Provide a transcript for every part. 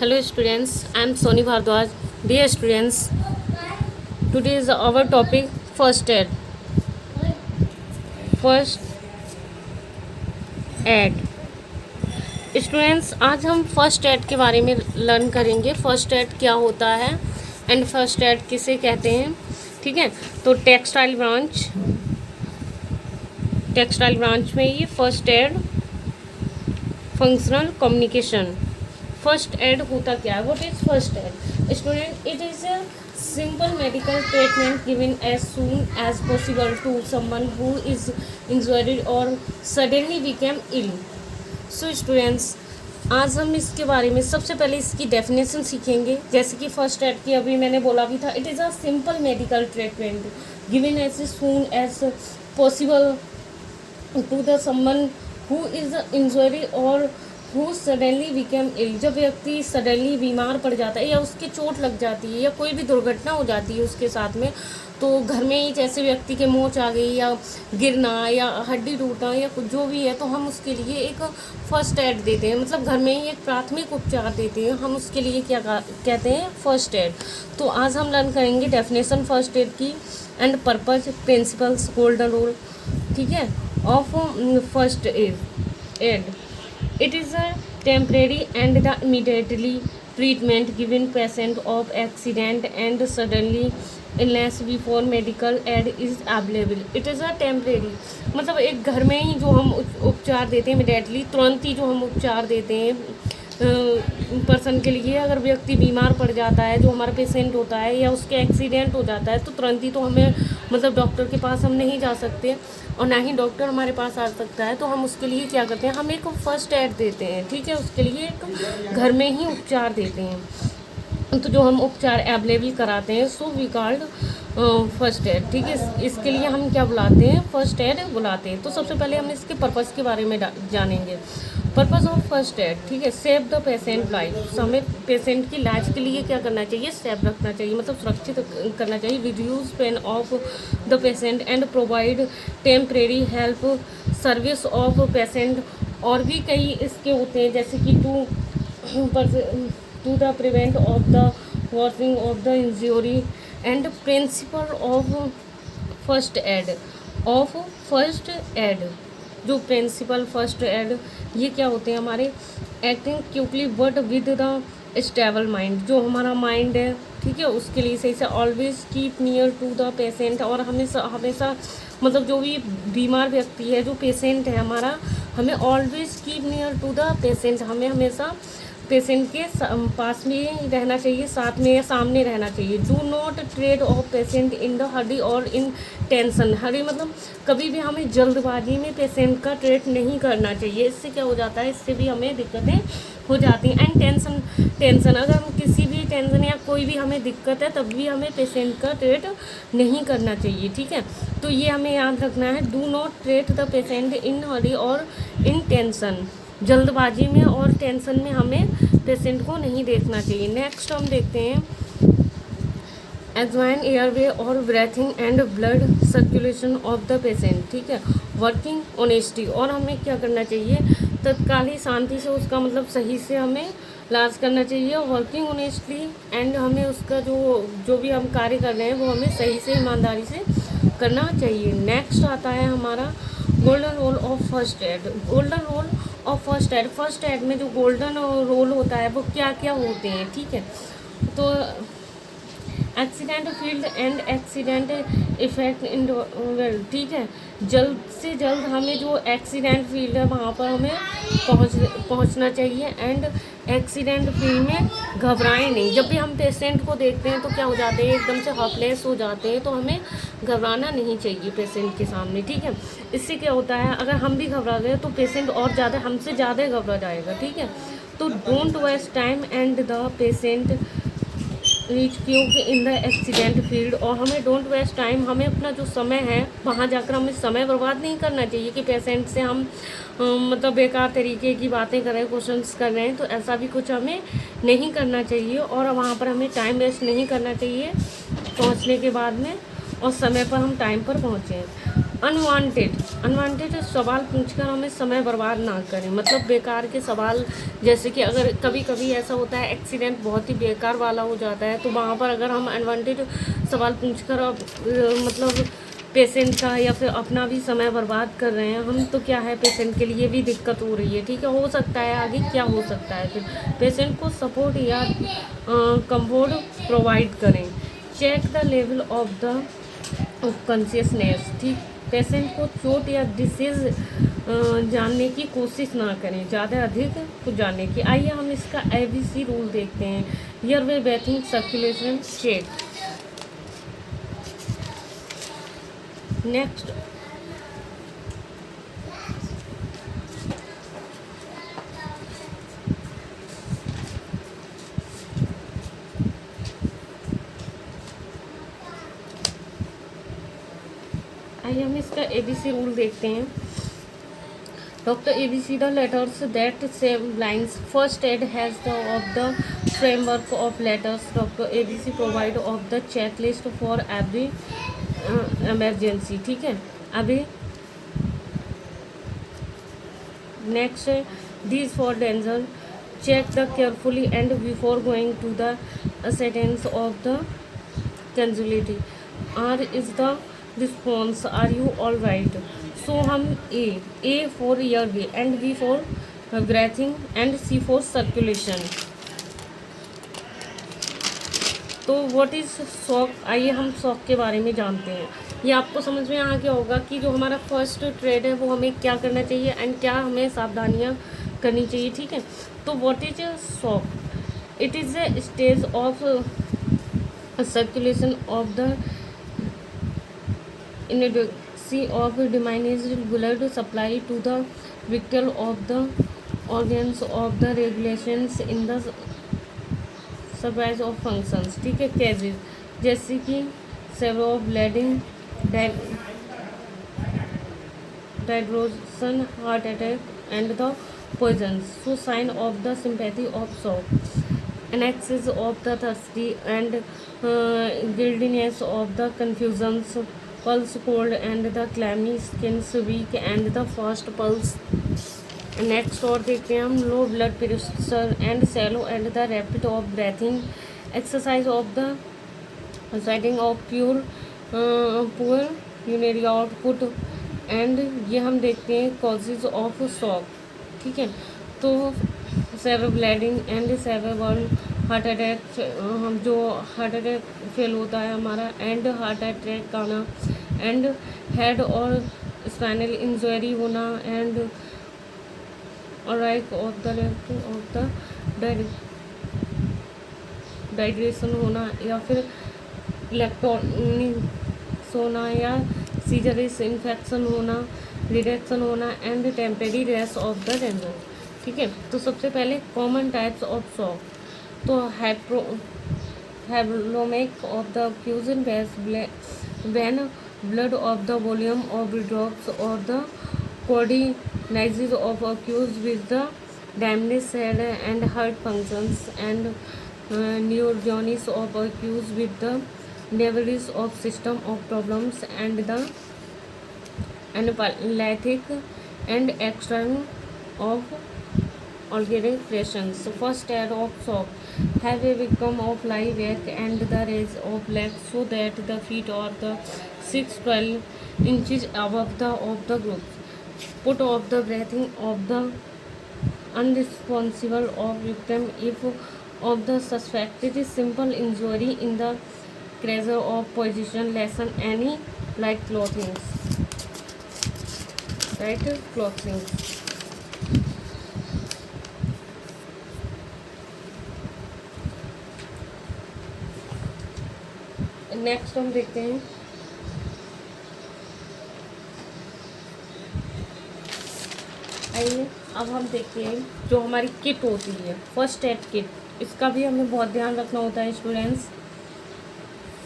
Hello students, I am Soni Bhardwaj. Dear students, today is our topic first aid. First aid. Students, आज हम first aid के बारे में learn करेंगे। First aid क्या होता है एंड फर्स्ट एड किसे कहते हैं। ठीक है, तो टेक्सटाइल ब्रांच में ये first aid functional communication. First aid होता क्या है? What is first aid student? It is a simple medical treatment given as soon as possible to someone who is injured or suddenly became ill. So students, आज हम इसके बारे में सबसे पहले इसकी डेफिनेशन सीखेंगे। जैसे कि फर्स्ट एड की अभी मैंने बोला भी था, it is a simple medical treatment given as soon as possible to the someone who is injury और हु सडनली बिकम इल। जब व्यक्ति सडनली बीमार पड़ जाता है या उसके चोट लग जाती है या कोई भी दुर्घटना हो जाती है उसके साथ में, तो घर में ही जैसे व्यक्ति के मोच आ गई या गिरना या हड्डी टूटना या कुछ जो भी है, तो हम उसके लिए एक फर्स्ट एड देते हैं। मतलब घर में ही एक प्राथमिक उपचार देते हैं, हम उसके लिए क्या कहते हैं? First aid. तो आज हम लर्न करेंगे डेफिनेशन फर्स्ट एड की and purpose, principles, golden rule, ठीक है, of first add. It is a temporary and the immediately treatment given patient of accident and suddenly illness before medical aid is available. It is a temporary, मतलब एक घर में ही जो हम उपचार देते हैं, इमीडिएटली तुरंत ही जो हम उपचार देते हैं पर्सन के लिए। अगर व्यक्ति बीमार पड़ जाता है, जो हमारा पेशेंट होता है, या उसके एक्सीडेंट हो जाता है, तो तुरंत ही तो हमें मतलब डॉक्टर के पास हम नहीं जा सकते और ना ही डॉक्टर हमारे पास आ सकता है। तो हम उसके लिए क्या करते हैं? हम एक फर्स्ट एड देते हैं। ठीक है, उसके लिए एक घर में ही उपचार देते हैं। तो जो हम उपचार अवेलेबल कराते हैं so we called first aid. ठीक है, इसके लिए हम क्या बुलाते हैं? फर्स्ट एड बुलाते हैं। तो सबसे पहले हम इसके पर्पज़ के बारे में जानेंगे। पर्पज़ ऑफ फर्स्ट एड, ठीक है, सेव द पेशेंट लाइफ। हमें पेशेंट की लाइफ के लिए क्या करना चाहिए? सेव रखना चाहिए, मतलब सुरक्षित करना चाहिए। Reduce pain of the patient and provide temporary help service of patient. और भी कई इसके होते हैं, जैसे कि to the prevent of the worsening of the injury and principle of first aid. जो प्रिंसिपल फर्स्ट एड, ये क्या होते हैं हमारे? Acting quickly but with the stable mind. जो हमारा माइंड है, ठीक है, उसके लिए सही से always keep near to the patient. और हमेशा मतलब जो भी बीमार व्यक्ति है, जो पेशेंट है हमारा, हमें always keep near to the patient. हमें हमेशा पेशेंट के पास में रहना चाहिए, साथ में या सामने रहना चाहिए। Do not treat of patient in the hurry और इन टेंशन। हरी मतलब कभी भी हमें जल्दबाजी में पेशेंट का ट्रीट नहीं करना चाहिए। इससे क्या हो जाता है? इससे भी हमें दिक्कतें हो जाती हैं। एंड टेंशन अगर हम किसी भी टेंशन या कोई भी हमें दिक्कत है, तब भी हमें पेशेंट का ट्रीट नहीं करना चाहिए। ठीक है, तो ये हमें याद रखना है। Do not treat the patient in hurry और इन टेंशन। जल्दबाजी में और टेंशन में हमें पेशेंट को नहीं देखना चाहिए। नेक्स्ट हम देखते हैं एग्जाइन एयरवे और breathing and blood circulation of the patient. ठीक है, वर्किंग ऑनेस्टी। और हमें क्या करना चाहिए? तत्काल ही शांति से उसका मतलब सही से हमें इलाज करना चाहिए। वर्किंग ऑनेस्टली एंड हमें उसका जो भी हम कार्य कर रहे हैं वो हमें सही से ईमानदारी से करना चाहिए। नेक्स्ट आता है हमारा golden rule of first aid. Golden rule of first aid. First aid में जो गोल्डन रोल होता है वो क्या क्या होते हैं? ठीक है, तो accident field and accident effect in well. ठीक है, जल्द से जल्द हमें जो एक्सीडेंट फील्ड है वहाँ पर हमें पहुँचना चाहिए। एंड एक्सीडेंट फील्ड में घबराएं नहीं। जब भी हम पेशेंट को देखते हैं तो क्या हो जाते हैं? एकदम से हेल्पलेस हो जाते हैं। तो हमें घबराना नहीं चाहिए पेशेंट के सामने। ठीक है, इससे क्या होता है? अगर हम भी घबरा गए तो पेशेंट और ज़्यादा हमसे ज़्यादा घबरा जाएगा। ठीक है, तो don't waste time and the patient reach cube in the accident field. और हमें डोंट वेस्ट टाइम, हमें अपना जो समय है वहाँ जाकर हमें समय बर्बाद नहीं करना चाहिए कि पेशेंट से हम मतलब बेकार तरीके की बातें कर रहे हैं, क्वेश्चंस कर रहे हैं। तो ऐसा भी कुछ हमें नहीं करना चाहिए और वहाँ पर हमें टाइम वेस्ट नहीं करना चाहिए पहुँचने के बाद में। और समय पर हम टाइम पर पहुँचें। अनवांटेड सवाल पूछकर हमें समय बर्बाद ना करें, मतलब बेकार के सवाल, जैसे कि अगर कभी कभी ऐसा होता है एक्सीडेंट बहुत ही बेकार वाला हो जाता है, तो वहाँ पर अगर हम अनवांटेड सवाल पूछकर मतलब पेशेंट का या फिर अपना भी समय बर्बाद कर रहे हैं हम, तो क्या है पेशेंट के लिए भी दिक्कत हो रही है। ठीक है, हो सकता है आगे क्या हो सकता है, फिर पेशेंट को सपोर्ट या कंफर्ट प्रोवाइड करें। Check the level of the consciousness. ठीक, पेशेंट को चोट या डिसीज जानने की कोशिश ना करें, ज़्यादा अधिक कुछ जानने की। आइए हम इसका ABC रूल देखते हैं। ईयर वे ब्रीथिंग सर्कुलेशन चेक। नेक्स्ट, आइए हम इसका ABC रूल देखते हैं। Dr. ABC, the letters that save lines. First aid has the of the framework of letters. Dr. ABC provide of the checklist for every emergency. ठीक है, अभी next, these for danger. Check the carefully and before going to the ascendance of the casualty. R is the response. Are you all right? So हम A for earway and B for breathing and C for circulation. तो what is shock. आइए हम shock के बारे में जानते हैं। ये आपको समझ में आ गया होगा कि जो हमारा फर्स्ट ट्रेड है वो हमें क्या करना चाहिए एंड क्या हमें सावधानियाँ करनी चाहिए। ठीक है, तो what is shock. It is a stage of circulation of the inadequacy of diminished blood supply to the vital of the organs of the regulations in the surprise of functions। ठीक है, केजेस जैसे कि severe bleeding, dehydration, heart attack and the poisons। So sign of the sympathy of shock, annexes of the thirsty and giddiness of the confusions, pulse cold and the clammy skin weak and the fast pulse। Next और देखते हैं हम low blood pressure and shallow and the rapid of breathing, exercise of the sweating of poor urinary output and ये हम देखते हैं causes of shock. ठीक है, तो severe bleeding and severe burn, heart attack, हम जो हार्ट अटैक फेल होता है हमारा एंड हार्ट अटैक आना एंड हेड और स्पाइनल इंजरी होना and right of the dehydration होना या फिर इलेक्ट्रॉनिक्स होना या सीजरिस इन्फेक्शन होना, रिडक्शन होना and temporary rest of the danger. ठीक है, तो सबसे पहले कॉमन टाइप्स ऑफ शॉक, तो hypovolemic of the fusion when blood of the volume of drops or the coordinates of accused with the damaged head and heart functions and neurogenies of accused with the debris of system of problems and the anaphylactic and extreme of organic pressions। First aid of shock, have a victim of lie back and the raise of legs so that the feet are the 6-12 inches above the group, put off the breathing of the unresponsible of victim if of the suspected simple injury in the pressure of position lesson any like clothing, right, clothing। Next हम देखते हैं आइए अब हम देखते हैं जो हमारी किट होती है फर्स्ट एड किट, इसका भी हमें बहुत ध्यान रखना होता है स्टूडेंट्स।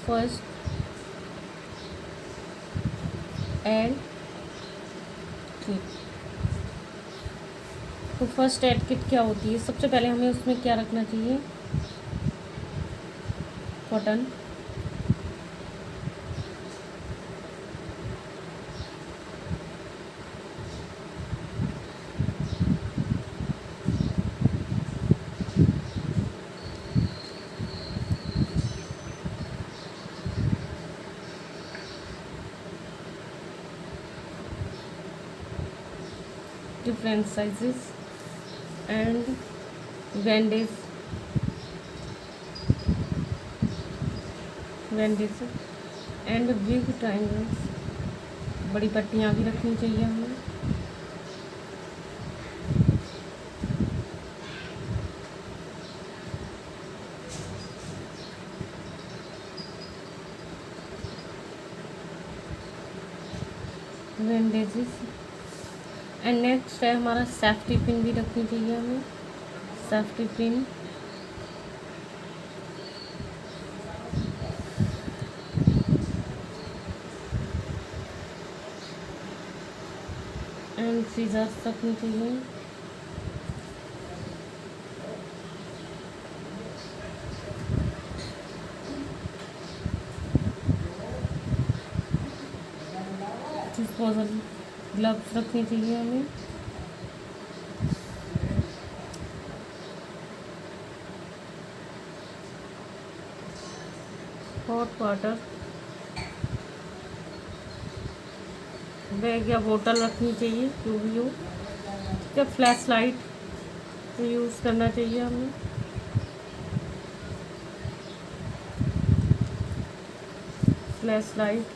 फर्स्ट एड किट, तो फर्स्ट एड किट क्या होती है, सबसे पहले हमें उसमें क्या रखना चाहिए, cotton, different sizes and bandage and big triangles, बड़ी पट्टियाँ भी रखनी चाहिए हमें। बैंडेजेस एंड नेक्स्ट है हमारा सेफ्टी पिन भी रखनी चाहिए हमें। सेफ्टी पिन एंड सीजर्स रखनी चाहिए। डिस्पोजल ग्लव्स रखनी चाहिए हमें। हॉट वाटर बैग या बोतल रखनी चाहिए, जो भी हो। या फ्लैश लाइट यूज़ करना चाहिए हमें। Flash light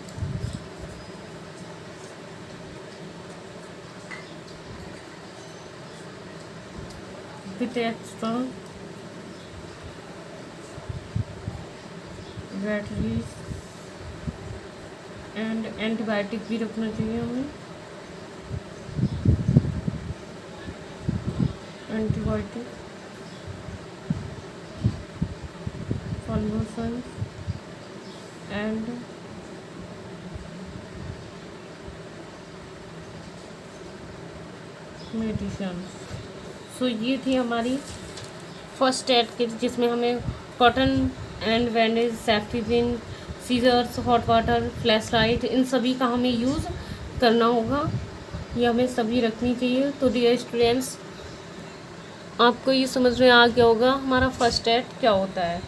with extra batteries and antibiotic भी रखना चाहिए हमें। Antibiotic convulsions and medicine. So ये थी हमारी फर्स्ट एड किट, जिसमें हमें cotton and bandage, safety pin, scissors, hot water, flash light, इन सभी का हमें यूज़ करना होगा। ये हमें सभी रखनी चाहिए। तो डियर स्टूडेंट्स, आपको ये समझ में आ गया होगा हमारा फर्स्ट एड क्या होता है।